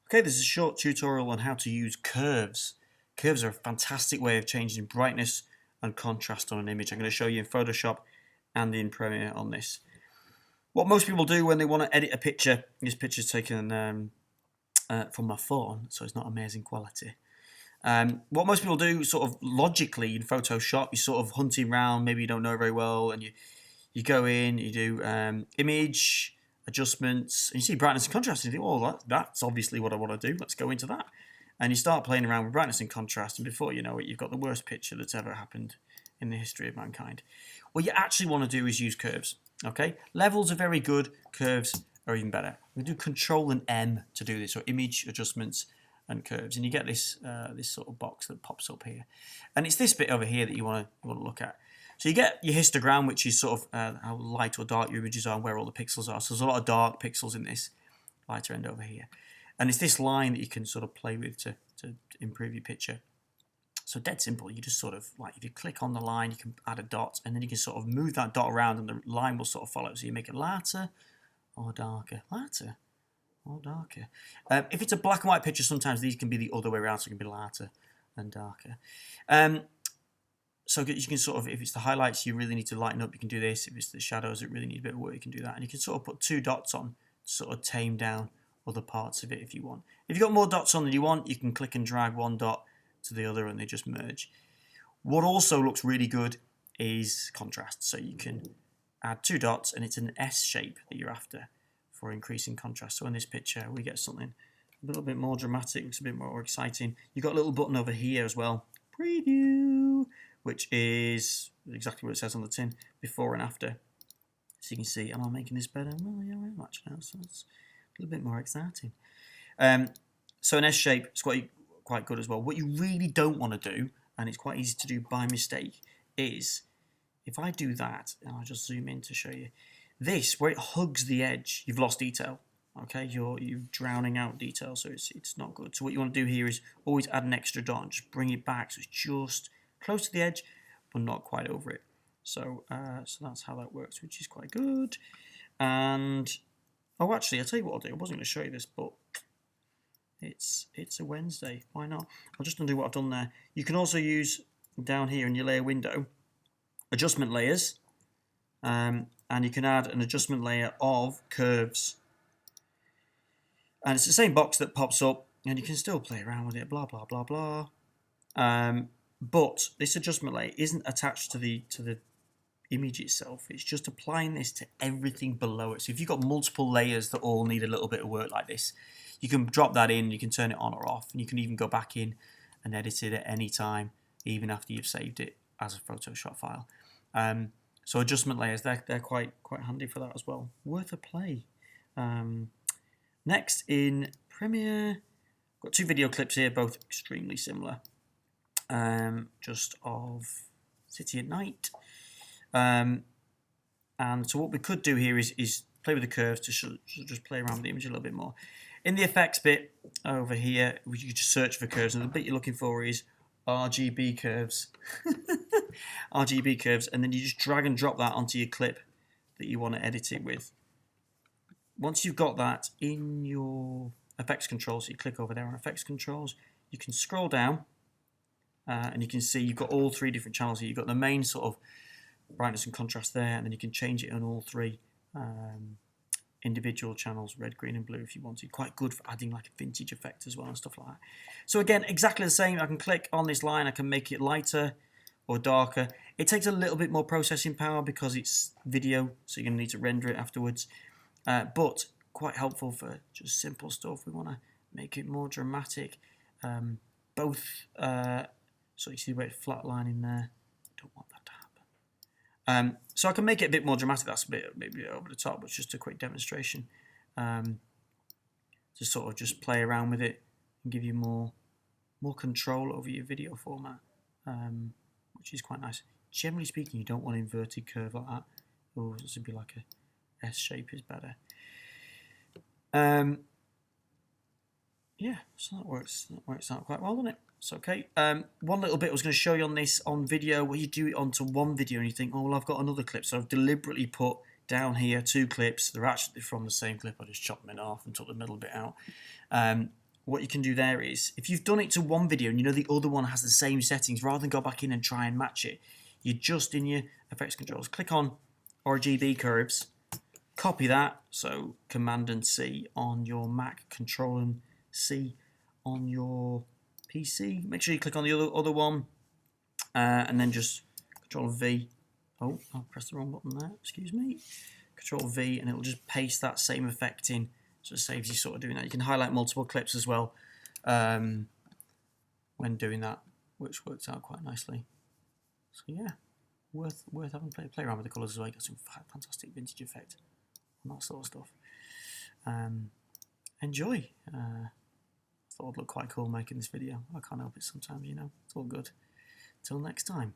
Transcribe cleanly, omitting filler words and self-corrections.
Okay, this is a short tutorial on how to use curves. Curves are a fantastic way of changing brightness and contrast on an image. I'm going to show you in Photoshop and in Premiere on this. What most people do when they want to edit a picture, this picture is taken from my phone, so it's not amazing quality. What most people do sort of logically in Photoshop, you're sort of hunting around, maybe you don't know very well, and you go in, you do image, adjustments, and you see brightness and contrast, and you think, oh, that's obviously what I want to do, let's go into that. And you start playing around with brightness and contrast, and before you know it, you've got the worst picture that's ever happened in the history of mankind. What you actually want to do is use curves, okay? Levels are very good, curves are even better. We do Control and M to do this, so image, adjustments, and curves, and you get this this sort of box that pops up here, and it's this bit over here that you want to look at. So you get your histogram, which is sort of how light or dark your images are and where all the pixels are. So there's a lot of dark pixels in this lighter end over here. And it's this line that you can sort of play with to improve your picture. So dead simple. You just sort of, like, if you click on the line, you can add a dot, and then you can sort of move that dot around and the line will sort of follow. So you make it lighter or darker. Lighter or darker. If it's a black and white picture, sometimes these can be the other way around, so it can be lighter and darker. So you can sort of, if it's the highlights you really need to lighten up, you can do this. If it's the shadows that really need a bit of work, you can do that. And you can sort of put two dots on to sort of tame down other parts of it if you want. If you've got more dots on than you want, you can click and drag one dot to the other and they just merge. What also looks really good is contrast. So you can add two dots and it's an S shape that you're after for increasing contrast. So in this picture, we get something a little bit more dramatic, looks a bit more exciting. You've got a little button over here as well, preview, which is exactly what it says on the tin, before and after. So you can see, am I making this better? Well, yeah, I am actually now, so it's a little bit more exciting. So an S shape is quite good as well. What you really don't want to do, and it's quite easy to do by mistake, is if I do that, and I'll just zoom in to show you, this, where it hugs the edge, you've lost detail. Okay, you're drowning out detail, so it's not good. So what you want to do here is always add an extra dot and just bring it back so it's just close to the edge, but not quite over it. So so that's how that works, which is quite good. And oh, actually, I'll tell you what I'll do. I wasn't going to show you this, but it's a Wednesday. Why not? I'll just undo what I've done there. You can also use down here in your layer window, adjustment layers, and you can add an adjustment layer of curves. And it's the same box that pops up, and you can still play around with it. Blah blah blah blah. But this adjustment layer isn't attached to the image itself. It's just applying this to everything below it. So if you've got multiple layers that all need a little bit of work like this, you can drop that in, you can turn it on or off, and you can even go back in and edit it at any time, even after you've saved it as a Photoshop file. So adjustment layers, they're quite handy for that as well. Worth a play. Next in Premiere, got two video clips here, both extremely similar. Just of City at Night. And so what we could do here is play with the curves to just play around with the image a little bit more. In the effects bit over here, you can just search for curves, and the bit you're looking for is RGB curves. RGB curves, and then you just drag and drop that onto your clip that you want to edit it with. Once you've got that in your effects controls, so you click over there on effects controls, you can scroll down, and you can see you've got all three different channels here. You've got the main sort of brightness and contrast there, and then you can change it on all three individual channels, red, green and blue if you wanted. Quite good for adding like a vintage effect as well and stuff like that. So again, exactly the same. I can click on this line, I can make it lighter or darker. It takes a little bit more processing power because it's video, so you're going to need to render it afterwards. But quite helpful for just simple stuff. We want to make it more dramatic. So you see where it's flatlining there. Don't want that to happen. So I can make it a bit more dramatic. That's a bit maybe over the top, but it's just a quick demonstration. To sort of just play around with it and give you more control over your video format, which is quite nice. Generally speaking, you don't want an inverted curve like that. Or this would be like a S shape is better. Yeah, so that works out quite well, doesn't it? It's okay. One little bit I was going to show you on this on video, where you do it onto one video and you think, oh, well, I've got another clip. So I've deliberately put down here two clips. They're actually from the same clip. I just chopped them in half and took the middle bit out. what you can do there is, if you've done it to one video and you know the other one has the same settings, rather than go back in and try and match it, you just in your effects controls, click on RGB curves, copy that, so Command and C on your Mac, Control and C on your PC. Make sure you click on the other one, and then just Control V. Oh, I pressed the wrong button there, excuse me. Control V, and it'll just paste that same effect in, so it saves you sort of doing that. You can highlight multiple clips as well when doing that, which works out quite nicely. So yeah, worth having play around with the colours as well. You got some fantastic vintage effect and that sort of stuff. Enjoy. Thought it'd look quite cool making this video. I can't help it sometimes, you know. It's all good. Till next time.